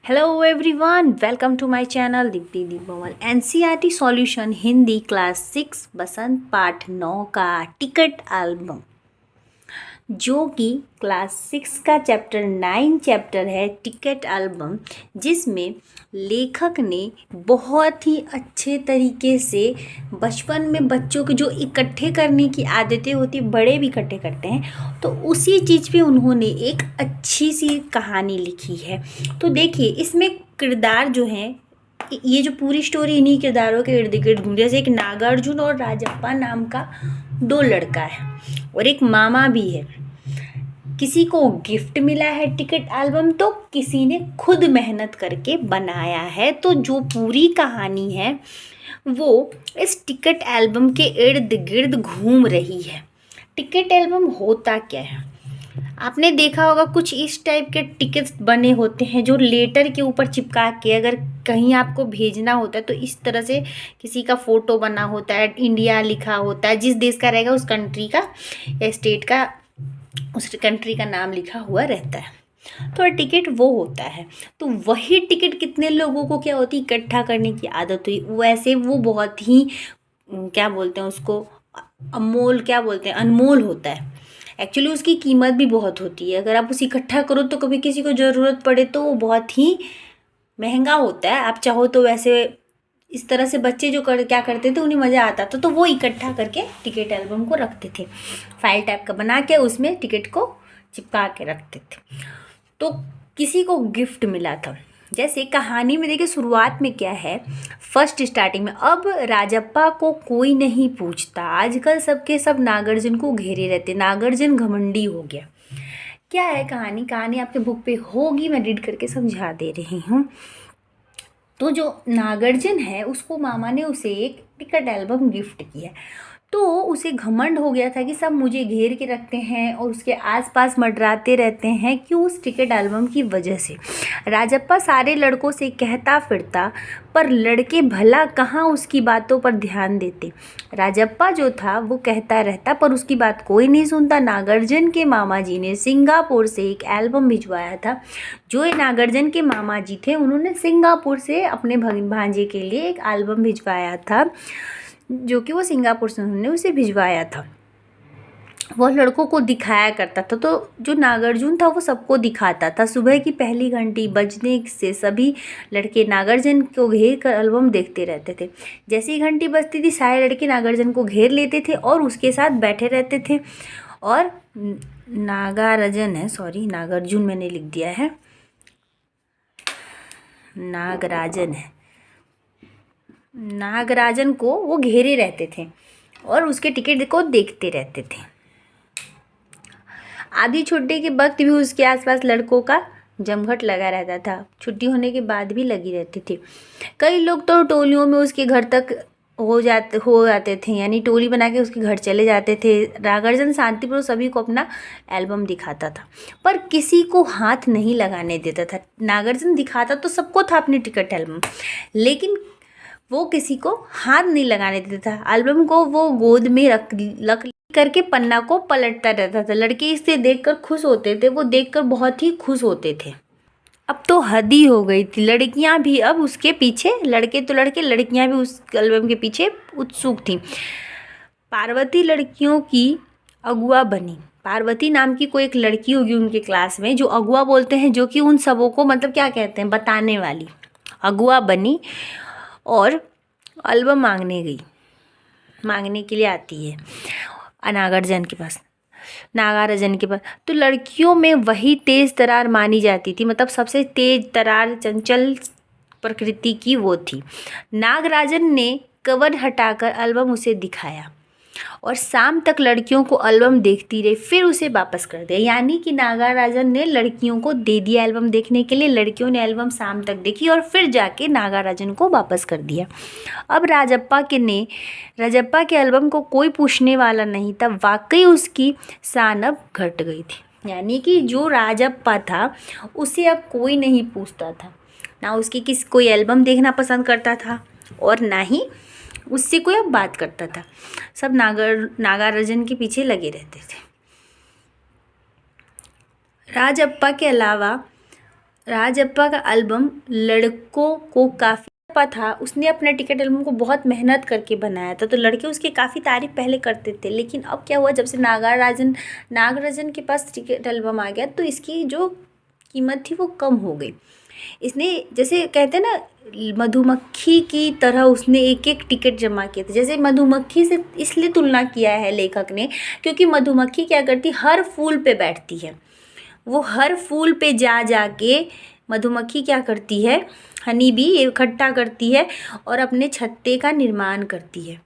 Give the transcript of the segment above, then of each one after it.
Hello everyone, welcome to my channel Deepti Deepmal. NCERT solution Hindi class 6 Basant पाठ 9 का ticket album, जो कि क्लास 6 का चैप्टर 9 चैप्टर है टिकट एल्बम, जिसमें लेखक ने बहुत ही अच्छे तरीके से बचपन में बच्चों के जो इकट्ठे करने की आदतें होती, बड़े भी इकट्ठे करते हैं, तो उसी चीज़ पे उन्होंने एक अच्छी सी कहानी लिखी है। तो देखिए, इसमें किरदार जो हैं, ये जो पूरी स्टोरी इन्हीं किरदारों के इर्द गिर्द घूम, जैसे एक नागार्जुन और राजप्पा नाम का दो लड़का है और एक मामा भी है। किसी को गिफ्ट मिला है टिकट एल्बम, तो किसी ने खुद मेहनत करके बनाया है। तो जो पूरी कहानी है वो इस टिकट एल्बम के इर्द गिर्द घूम रही है। टिकट एल्बम होता क्या है? आपने देखा होगा, कुछ इस टाइप के टिकट्स बने होते हैं जो लेटर के ऊपर चिपका के अगर कहीं आपको भेजना होता है तो इस तरह से किसी का फ़ोटो बना होता है, इंडिया लिखा होता है, जिस देश का रहेगा उस कंट्री का या स्टेट का, उस कंट्री का नाम लिखा हुआ रहता है। तो टिकट वो होता है। तो वही टिकट कितने लोगों को क्या होती, इकट्ठा करने की आदत हुई, वैसे वो बहुत ही क्या बोलते हैं उसको, अमोल, क्या बोलते हैं, अनमोल होता है। एक्चुअली उसकी कीमत भी बहुत होती है। अगर आप उसे इकट्ठा करो तो कभी किसी को ज़रूरत पड़े तो वो बहुत ही महंगा होता है। आप चाहो तो वैसे इस तरह से बच्चे जो क्या करते थे, उन्हें मज़ा आता था, तो वो इकट्ठा करके टिकट एल्बम को रखते थे, फाइल टाइप का बना के उसमें टिकट को चिपका के रखते थे। तो किसी को गिफ्ट मिला था। जैसे कहानी में देखिए, शुरुआत में क्या है, फर्स्ट स्टार्टिंग में, अब राजप्पा को कोई नहीं पूछता, आजकल सबके सब नागार्जुन को घेरे रहते, नागार्जुन घमंडी हो गया। क्या है कहानी आपके बुक पे होगी, मैं रीड करके समझा दे रही हूँ। तो जो नागार्जुन है, उसको मामा ने उसे एक टिकट एल्बम गिफ्ट किया, तो उसे घमंड हो गया था कि सब मुझे घेर के रखते हैं और उसके आसपास मंडराते रहते हैं, क्यों? उस टिकट एल्बम की वजह से। राजप्पा सारे लड़कों से कहता फिरता, पर लड़के भला कहाँ उसकी बातों पर ध्यान देते। राजप्पा जो था वो कहता रहता, पर उसकी बात कोई नहीं सुनता। नागार्जुन के मामा जी ने सिंगापुर से एक एल्बम भिजवाया था। जो नागार्जुन के मामा जी थे, उन्होंने सिंगापुर से अपने भांजे के लिए एक एल्बम भिजवाया था, जो कि वो सिंगापुर से उन्होंने उसे भिजवाया था। वो लड़कों को दिखाया करता था, तो जो नागार्जुन था वो सबको दिखाता था। सुबह की पहली घंटी बजने से सभी लड़के नागार्जुन को घेर कर एल्बम देखते रहते थे। जैसे ही घंटी बजती थी, सारे लड़के नागार्जुन को घेर लेते थे और उसके साथ बैठे रहते थे। और नागार्जुन है, सॉरी, नागार्जुन मैंने लिख दिया है, नागराजन है, नागराजन को वो घेरे रहते थे और उसके टिकट को देखते रहते थे। आधी छुट्टी के वक्त भी उसके आसपास लड़कों का जमघट लगा रहता था, छुट्टी होने के बाद भी लगी रहती थी। कई लोग तो टोलियों में उसके घर तक हो जाते थे, यानी टोली बना के उसके घर चले जाते थे। नागार्जुन शांतिपूर्वक सभी को अपना एल्बम दिखाता था, पर किसी को हाथ नहीं लगाने देता था। नागार्जुन दिखाता तो सबको था अपनी टिकट एल्बम, लेकिन वो किसी को हाथ नहीं लगाने देता था। एल्बम को वो गोद में रख करके पन्ना को पलटता रहता था। लड़के इसे देखकर खुश होते थे, वो देखकर बहुत ही खुश होते थे। अब तो हद ही हो गई थी, लड़कियां भी अब उसके पीछे, लड़के तो लड़के, लड़कियां भी उस एल्बम के पीछे उत्सुक थीं। पार्वती लड़कियों की अगुआ बनी। पार्वती नाम की कोई एक लड़की होगी उनके क्लास में, जो अगुआ बोलते हैं, जो कि उन सबों को, मतलब क्या कहते हैं, बताने वाली, अगुआ बनी और एल्बम मांगने के लिए आती है नागार्जुन के पास। तो लड़कियों में वही तेज तरार मानी जाती थी, मतलब सबसे तेज तरार, चंचल प्रकृति की वो थी। नागराजन ने कवर हटाकर एल्बम उसे दिखाया और शाम तक लड़कियों को एल्बम देखती रही, फिर उसे वापस कर दिया। यानी कि नागार्जुन ने लड़कियों को दे दिया एल्बम देखने के लिए, लड़कियों ने एल्बम शाम तक देखी और फिर जाके नागार्जुन को वापस कर दिया। अब राजप्पा के एल्बम को कोई पूछने वाला नहीं था। वाकई उसकी शान अब घट गई थी, यानी कि जो राजप्पा था उसे अब कोई नहीं पूछता था, ना उसकी कोई एल्बम देखना पसंद करता था और ना ही उससे कोई अब बात करता था। सब नागार्जुन के पीछे लगे रहते थे। राजप्पा का एल्बम लड़कों को काफ़ी था। उसने अपने टिकट एल्बम को बहुत मेहनत करके बनाया था, तो लड़के उसकी काफ़ी तारीफ पहले करते थे। लेकिन अब क्या हुआ, जब से नागराजन के पास टिकट एल्बम आ गया तो इसकी जो कीमत थी वो कम हो गई। इसने, जैसे कहते हैं ना, मधुमक्खी की तरह उसने एक एक टिकट जमा किए थे। जैसे मधुमक्खी से इसलिए तुलना किया है लेखक ने, क्योंकि मधुमक्खी क्या करती, हर फूल पे बैठती है। वो हर फूल पे जा जा के मधुमक्खी क्या करती है, हनी भी इकट्ठा करती है और अपने छत्ते का निर्माण करती है।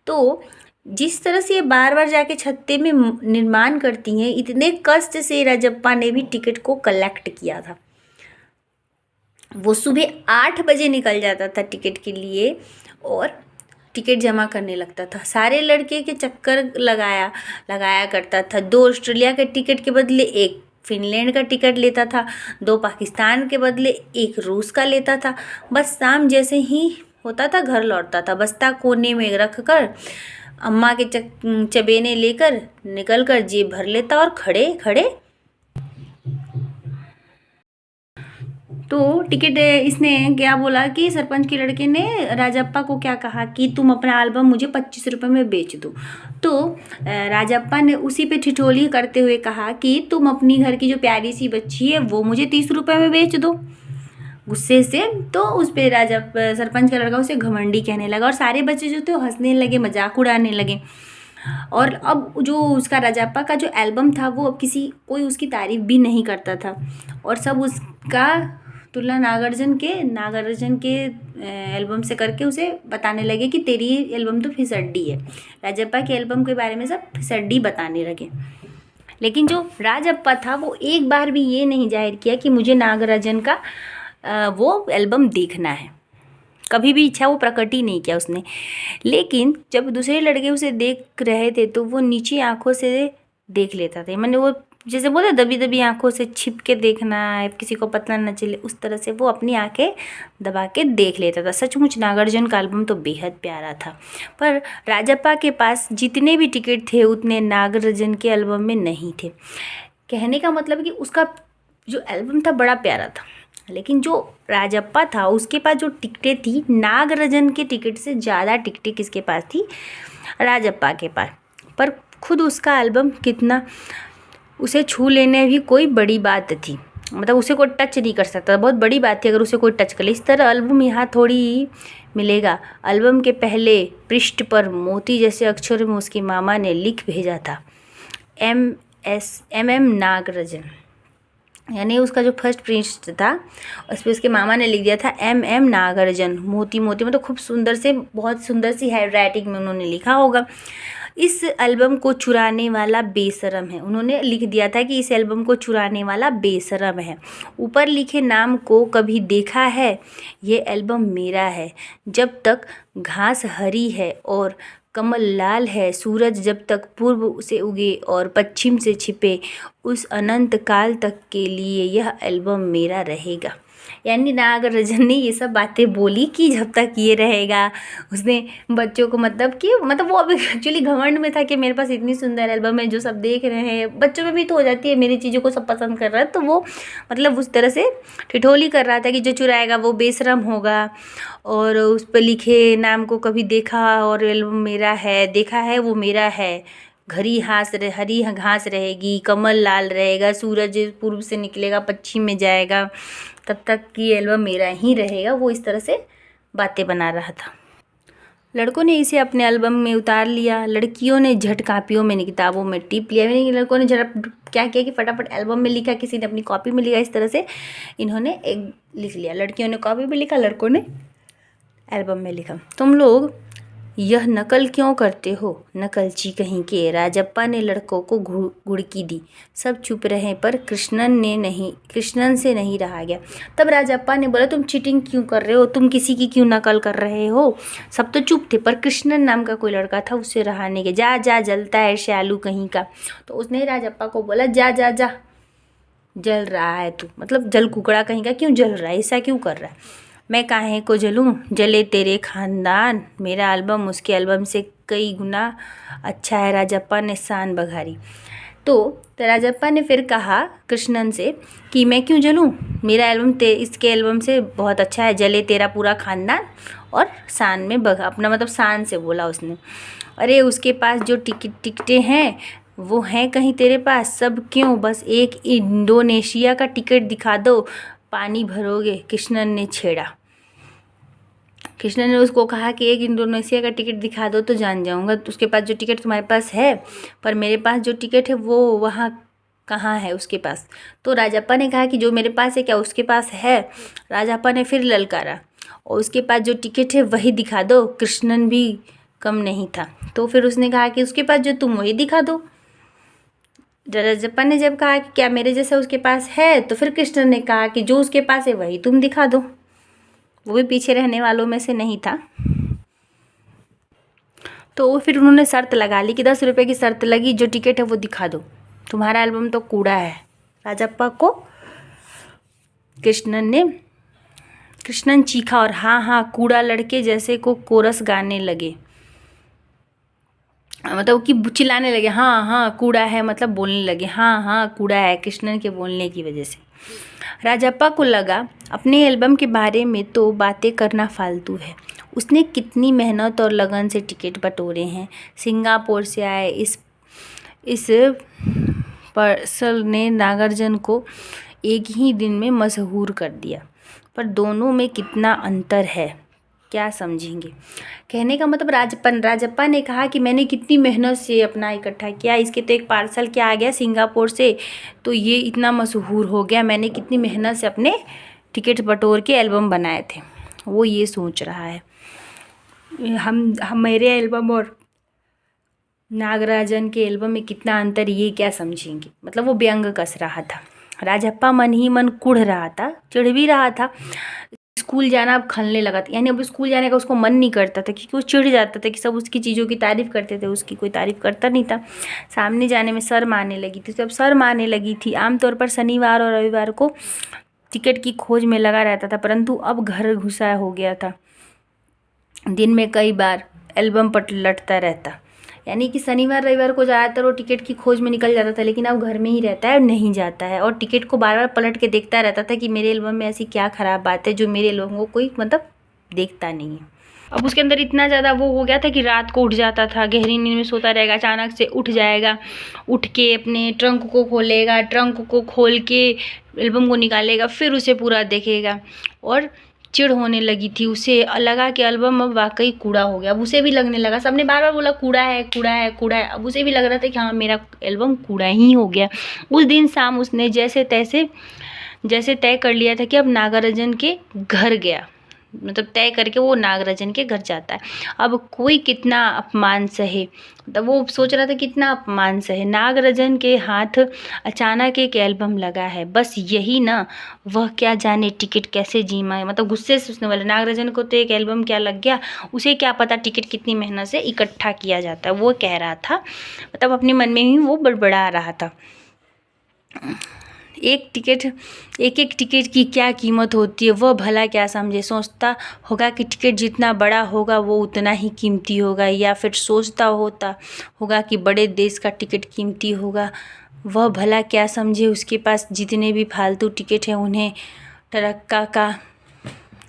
तो जिस तरह से ये बार बार जाके छत्ते में निर्माण करती हैं, इतने कष्ट से राजप्पा ने भी टिकट को कलेक्ट किया था। वो सुबह 8 बजे निकल जाता था टिकट के लिए और टिकट जमा करने लगता था। सारे लड़के के चक्कर लगाया करता था। 2 ऑस्ट्रेलिया के टिकट के बदले 1 फिनलैंड का टिकट लेता था, 2 पाकिस्तान के बदले 1 रूस का लेता था। बस शाम जैसे ही होता था घर लौटता था, बस्ता कोने में रख कर अम्मा के चबेने लेकर निकल कर जेब भर लेता और खड़े खड़े तो टिकट, इसने क्या बोला कि सरपंच के लड़के ने राजप्पा को क्या कहा कि तुम अपना एल्बम मुझे 25 रुपये में बेच दो। तो राजप्पा ने उसी पे ठिठोली करते हुए कहा कि तुम अपनी घर की जो प्यारी सी बच्ची है वो मुझे 30 रुपये में बेच दो। गुस्से से तो उस पर सरपंच का लड़का उसे घमंडी कहने लगा और सारे बच्चे जो थे हंसने लगे, मजाक उड़ाने लगे। और अब जो उसका राजप्पा का जो एल्बम था वो अब कोई उसकी तारीफ भी नहीं करता था और सब उसका तुलना नागार्जुन के एल्बम से करके उसे बताने लगे कि तेरी एल्बम तो फिसड्डी है। राजप्पा के एल्बम के बारे में सब फिसड्डी बताने लगे। लेकिन जो राजप्पा था वो एक बार भी ये नहीं जाहिर किया कि मुझे नागार्जुन का वो एल्बम देखना है। कभी भी इच्छा वो प्रकट ही नहीं किया उसने। लेकिन जब दूसरे लड़के उसे देख रहे थे तो वो नीची आंखों से देख लेता था। मैंने वो जैसे बोले दबी दबी आंखों से छिप के देखना है, किसी को पता न चले, उस तरह से वो अपनी आंखें दबा के देख लेता था। सचमुच नागार्जुन का एल्बम तो बेहद प्यारा था, पर राजप्पा के पास जितने भी टिकट थे उतने नागार्जुन के एल्बम में नहीं थे। कहने का मतलब कि उसका जो एल्बम था बड़ा प्यारा था, लेकिन जो राजप्पा था उसके पास जो टिकटें थी, नागार्जुन के टिकट से ज़्यादा टिकटें किसके पास थी, राजप्पा के पास। पर खुद उसका एल्बम कितना, उसे छू लेने भी कोई बड़ी बात थी, मतलब उसे कोई टच नहीं कर सकता, बहुत बड़ी बात थी अगर उसे कोई टच कर ले। इस तरह एल्बम यहाँ थोड़ी मिलेगा। एल्बम के पहले पृष्ठ पर मोती जैसे अक्षरों में उसकी मामा ने लिख भेजा था, MM नागार्जुन। यानी उसका जो फर्स्ट पृष्ठ था उस पर उसके मामा ने लिख दिया था MM नागार्जुन, मोती मोती, मतलब खूब सुंदर से, बहुत सुंदर सी हैंड राइटिंग में उन्होंने लिखा होगा। इस एल्बम को चुराने वाला बेशरम है, उन्होंने लिख दिया था कि इस एल्बम को चुराने वाला बेशरम है। ऊपर लिखे नाम को कभी देखा है, ये एल्बम मेरा है। जब तक घास हरी है और कमल लाल है, सूरज जब तक पूर्व से उगे और पश्चिम से छिपे, उस अनंत काल तक के लिए यह एल्बम मेरा रहेगा। यानी नागार्जुन ने ये सब बातें बोली कि जब तक ये रहेगा। उसने बच्चों को मतलब वो अभी एक्चुअली घमंड में था कि मेरे पास इतनी सुंदर एल्बम है, जो सब देख रहे हैं, बच्चों में भी तो हो जाती है, मेरी चीज़ों को सब पसंद कर रहा है, तो वो मतलब उस तरह से ठिठोली कर रहा था कि जो चुराएगा वो बेशरम होगा। और उस पर लिखे नाम को कभी देखा और एल्बम मेरा है, देखा है वो मेरा है। हरी घास रहेगी, कमल लाल रहेगा, सूरज पूर्व से निकलेगा पश्चिम में जाएगा, तब तक कि एल्बम मेरा ही रहेगा। वो इस तरह से बातें बना रहा था। लड़कों ने इसे अपने एल्बम में उतार लिया, लड़कियों ने झट कापियों में किताबों में टिप लिया। यानी लड़कों ने झट क्या किया कि फटाफट एल्बम में लिखा, किसी ने अपनी कॉपी में लिखा, इस तरह से इन्होंने एक लिख लिया। लड़कियों ने कॉपी में लिखा, लड़कों ने एल्बम में लिखा। तुम लोग यह नकल क्यों करते हो, नकलची कहीं के, राजप्पा ने लड़कों को घुड़की दी। सब चुप रहे, पर कृष्णन से नहीं रहा गया। तब राजप्पा ने बोला, तुम चीटिंग क्यों कर रहे हो, तुम किसी की क्यों नकल कर रहे हो। सब तो चुप थे, पर कृष्णन नाम का कोई लड़का था, उससे रहा नहीं गया। जा जलता है श्यालू कहीं का। तो उसने राजप्पा को बोला, जा जल रहा है तू, मतलब जल कुकड़ा कहीं का, क्यों जल रहा है, ऐसा क्यों कर रहा है। मैं काहे को जलूं, जले तेरे खानदान, मेरा एल्बम उसके एल्बम से कई गुना अच्छा है। राजप्पा ने शान बघारी। तो राजप्पा ने फिर कहा कृष्णन से कि मैं क्यों जलूं, मेरा एल्बम इसके एल्बम से बहुत अच्छा है, जले तेरा पूरा खानदान और शान में बगा, अपना मतलब शान से बोला उसने। अरे उसके पास जो टिकटें हैं वो हैं कहीं तेरे पास, सब क्यों, बस एक इंडोनेशिया का टिकट दिखा दो, पानी भरोगे, कृष्णन ने छेड़ा। कृष्णन ने उसको कहा कि एक इंडोनेशिया का टिकट दिखा दो तो जान जाऊंगा, तो उसके पास जो टिकट तुम्हारे पास है, पर मेरे पास जो टिकट है वो वहाँ कहाँ है उसके पास। तो राजप्पा ने कहा कि जो मेरे पास है क्या उसके पास है। राजप्पा ने फिर ललकारा और उसके पास जो टिकट है वही दिखा दो। कृष्णन भी कम नहीं था, तो फिर उसने कहा कि उसके पास जो तुम वही दिखा दो। राजप्पा ने जब कहा कि क्या मेरे जैसा उसके पास है, तो फिर कृष्णन ने कहा कि जो उसके पास है वही तुम दिखा दो। वो भी पीछे रहने वालों में से नहीं था। तो फिर उन्होंने शर्त लगा ली कि 10 रुपये की शर्त लगी, जो टिकट है वो दिखा दो, तुम्हारा एल्बम तो कूड़ा है। राजप्पा को कृष्णन चीखा और हाँ हाँ कूड़ा लड़के जैसे को कोरस गाने लगे, मतलब कि चिल्लाने लगे, हाँ हाँ कूड़ा है, मतलब बोलने लगे हाँ हाँ कूड़ा है, कृष्णन के बोलने की वजह से। राजप्पा को लगा अपने एल्बम के बारे में तो बातें करना फालतू है, उसने कितनी मेहनत और लगन से टिकट बटोरे हैं। सिंगापुर से आए इस पर्सन ने नागार्जुन को एक ही दिन में मशहूर कर दिया, पर दोनों में कितना अंतर है क्या समझेंगे। कहने का मतलब राजप्पा ने कहा कि मैंने कितनी मेहनत से अपना इकट्ठा किया, इसके तो एक पार्सल क्या आ गया सिंगापुर से, तो ये इतना मशहूर हो गया, मैंने कितनी मेहनत से अपने टिकट बटोर के एल्बम बनाए थे। वो ये सोच रहा है हम मेरे एल्बम और नागराजन के एल्बम में कितना अंतर, ये क्या समझेंगे, मतलब वो व्यंग कस रहा था। राजप्पा मन ही मन कुढ़ रहा था, चिढ़ भी रहा था। स्कूल जाना अब खलने लगा था, यानी अब स्कूल जाने का उसको मन नहीं करता था, क्योंकि वो चिढ़ जाता था कि सब उसकी चीज़ों की तारीफ़ करते थे, उसकी कोई तारीफ़ करता नहीं था। सामने जाने में शर्म आने लगी थी, तो अब शर्म आने लगी थी। आमतौर पर शनिवार और रविवार को टिकट की खोज में लगा रहता था, परंतु अब घर घुसा हो गया था। दिन में कई बार एल्बम पर लटता रहता, यानी कि शनिवार रविवार को ज़्यादातर वो टिकट की खोज में निकल जाता था, लेकिन अब घर में ही रहता है और नहीं जाता है, और टिकट को बार बार पलट के देखता रहता था कि मेरे एल्बम में ऐसी क्या ख़राब बात है जो मेरे एल्बम को कोई मतलब देखता नहीं है। अब उसके अंदर इतना ज़्यादा वो हो गया था कि रात को उठ जाता था, गहरी नींद में सोता रहेगा, अचानक से उठ जाएगा, उठ के अपने ट्रंक को खोलेगा, ट्रंक को खोल के एल्बम को निकालेगा, फिर उसे पूरा देखेगा, और चिढ़ होने लगी थी उसे। लगा कि एल्बम अब वाकई कूड़ा हो गया, अब उसे भी लगने लगा, सबने बार बार बोला कूड़ा है कूड़ा है कूड़ा है, अब उसे भी लग रहा था कि हाँ मेरा एल्बम कूड़ा ही हो गया। उस दिन शाम उसने जैसे तय कर लिया था कि अब नागार्जुन के घर गया, मतलब तय करके वो नागार्जुन के घर जाता है। अब कोई कितना अपमान सहे, मतलब वो सोच रहा था कितना अपमान सहे, नागार्जुन के हाथ अचानक एक एल्बम लगा है, बस यही ना, वह क्या जाने टिकट कैसे जीमा, मतलब गुस्से से उसने बोला नागार्जुन को तो एक एल्बम क्या लग गया, उसे क्या पता टिकट कितनी मेहनत से इकट्ठा किया जाता है, वो कह रहा था, मतलब अपने मन में ही वो बड़बड़ा रहा था। एक एक टिकट की क्या कीमत होती है वह भला क्या समझे, सोचता होगा कि टिकट जितना बड़ा होगा वो उतना ही कीमती होगा, या फिर सोचता होगा कि बड़े देश का टिकट कीमती होगा, वह भला क्या समझे। उसके पास जितने भी फालतू टिकट हैं उन्हें टरक्का का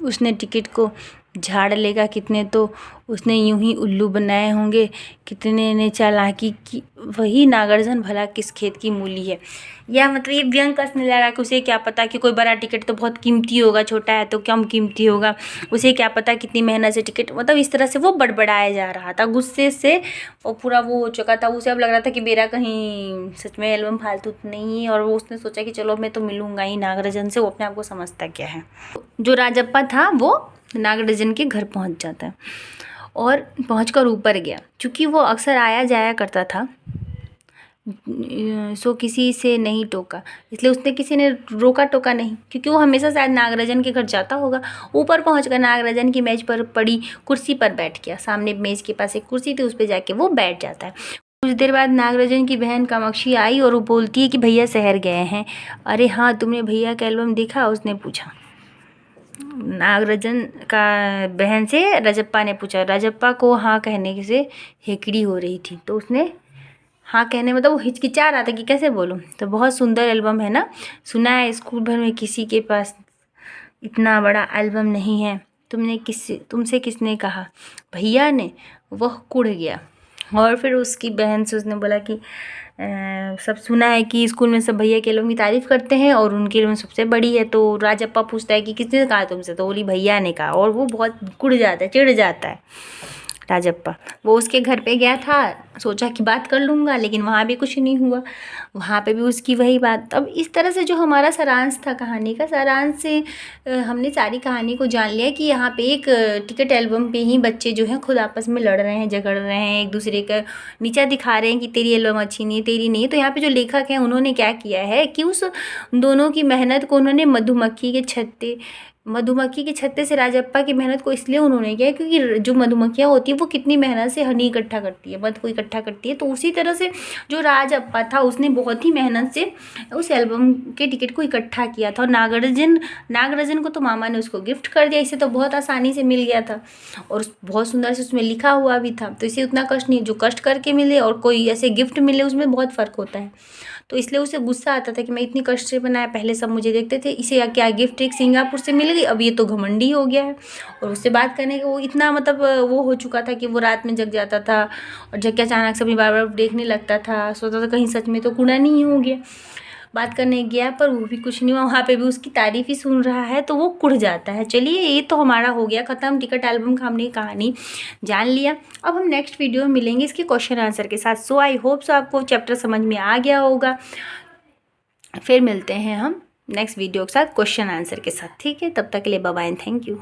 उसने टिकट को झाड़ लेगा, कितने तो उसने यूं ही उल्लू बनाए होंगे, कितने ने चालाकी की, वही नागार्जुन भला किस खेत की मूली है। या मतलब ये व्यंग कसने लगा कि उसे क्या पता कि कोई बड़ा टिकट तो बहुत कीमती होगा, छोटा है तो कम कीमती होगा, उसे क्या पता कितनी मेहनत से टिकट, मतलब इस तरह से वो बड़बड़ाया जा रहा था, गुस्से से वो पूरा वो हो चुका था। उसे अब लग रहा था कि मेरा कहीं सच में एल्बम फालतू नहीं है, और वो उसने सोचा कि चलो मैं तो मिलूंगा ही नागार्जुन से, वो अपने आप को समझता क्या है। जो राजप्पा था वो नागार्जुन के घर पहुंच जाता है और पहुंचकर ऊपर गया, क्योंकि वो अक्सर आया जाया करता था, सो किसी से नहीं टोका, इसलिए उसने किसी ने रोका टोका नहीं, क्योंकि वो हमेशा शायद नागार्जुन के घर जाता होगा। ऊपर पहुंचकर नागार्जुन की मेज पर पड़ी कुर्सी पर बैठ गया, सामने मेज के पास एक कुर्सी थी, उस पर जाके वो बैठ जाता है। कुछ देर बाद नागार्जुन की बहन कामाक्षी आई और वो बोलती है कि भैया शहर गए हैं। अरे हाँ, तुमने भैया का एल्बम देखा, उसने पूछा। नागार्जुन का बहन से राजप्पा ने पूछा। राजप्पा को हाँ कहने से हेकड़ी हो रही थी, तो उसने हाँ कहने मतलब वो हिचकिचा रहा था कि कैसे बोलूँ। तो बहुत सुंदर एल्बम है ना। सुना है स्कूल भर में किसी के पास इतना बड़ा एल्बम नहीं है। तुमसे किसने कहा? भैया ने। वह कुड़ गया। और फिर उसकी बहन से उसने बोला कि सब सुना है कि स्कूल में सब भैया के एल्बम की तारीफ़ करते हैं और उनके एल्बम सबसे बड़ी है। तो राजप्पा पूछता है कि किसने कहा तुमसे? तो बोली भैया ने कहा। और वो बहुत कुड़ जाता है, चिढ़ जाता है राजप्पा। वो उसके घर पे गया था, सोचा कि बात कर लूँगा, लेकिन वहाँ भी कुछ नहीं हुआ। वहाँ पे भी उसकी वही बात। अब इस तरह से जो हमारा सारांश था कहानी का, सारांश से हमने सारी कहानी को जान लिया कि यहाँ पे एक टिकट एल्बम पे ही बच्चे जो हैं खुद आपस में लड़ रहे हैं, झगड़ रहे हैं, एक दूसरे का नीचा दिखा रहे हैं कि तेरी एल्बम अच्छी नहीं है, तेरी नहीं है। तो यहाँ पे जो लेखक हैं उन्होंने क्या किया है कि उस दोनों की मेहनत को उन्होंने मधुमक्खी के छत्ते से राजप्पा की मेहनत को इसलिए उन्होंने किया क्योंकि जो मधुमक्खियाँ होती है वो कितनी मेहनत से हनी इकट्ठा करती है, मध को इकट्ठा करती है। तो उसी तरह से जो राजप्पा था उसने बहुत ही मेहनत से उस एल्बम के टिकट को इकट्ठा किया था। और नागराजन को तो मामा ने उसको गिफ्ट कर दिया, इसे तो बहुत आसानी से मिल गया था और बहुत सुंदर से उसमें लिखा हुआ भी था। तो इसे उतना कष्ट नहीं, जो कष्ट करके मिले और कोई ऐसे गिफ्ट मिले उसमें बहुत फ़र्क होता है। तो इसलिए उसे गुस्सा आता था कि मैं इतनी कष्ट से बनाया, पहले सब मुझे देखते थे, इसे क्या गिफ्ट एक सिंगापुर से मिल गई, अब ये तो घमंडी हो गया है। और उससे बात करने का वो इतना मतलब वो हो चुका था कि वो रात में जग जाता था और जग के अचानक से अपनी बार बार देखने लगता था, सोचता था कहीं सच में तो कूड़ा नहीं हो गया। बात करने गया पर वो भी कुछ नहीं हुआ, वहाँ पे भी उसकी तारीफ़ ही सुन रहा है तो वो कुड़ जाता है। चलिए ये तो हमारा हो गया ख़त्म, टिकट एल्बम का हमने कहानी जान लिया। अब हम नेक्स्ट वीडियो में मिलेंगे इसके क्वेश्चन आंसर के साथ। सो आई होप सो आपको चैप्टर समझ में आ गया होगा। फिर मिलते हैं हम नेक्स्ट वीडियो के साथ क्वेश्चन आंसर के साथ, ठीक है? तब तक के लिए bye bye and thank you.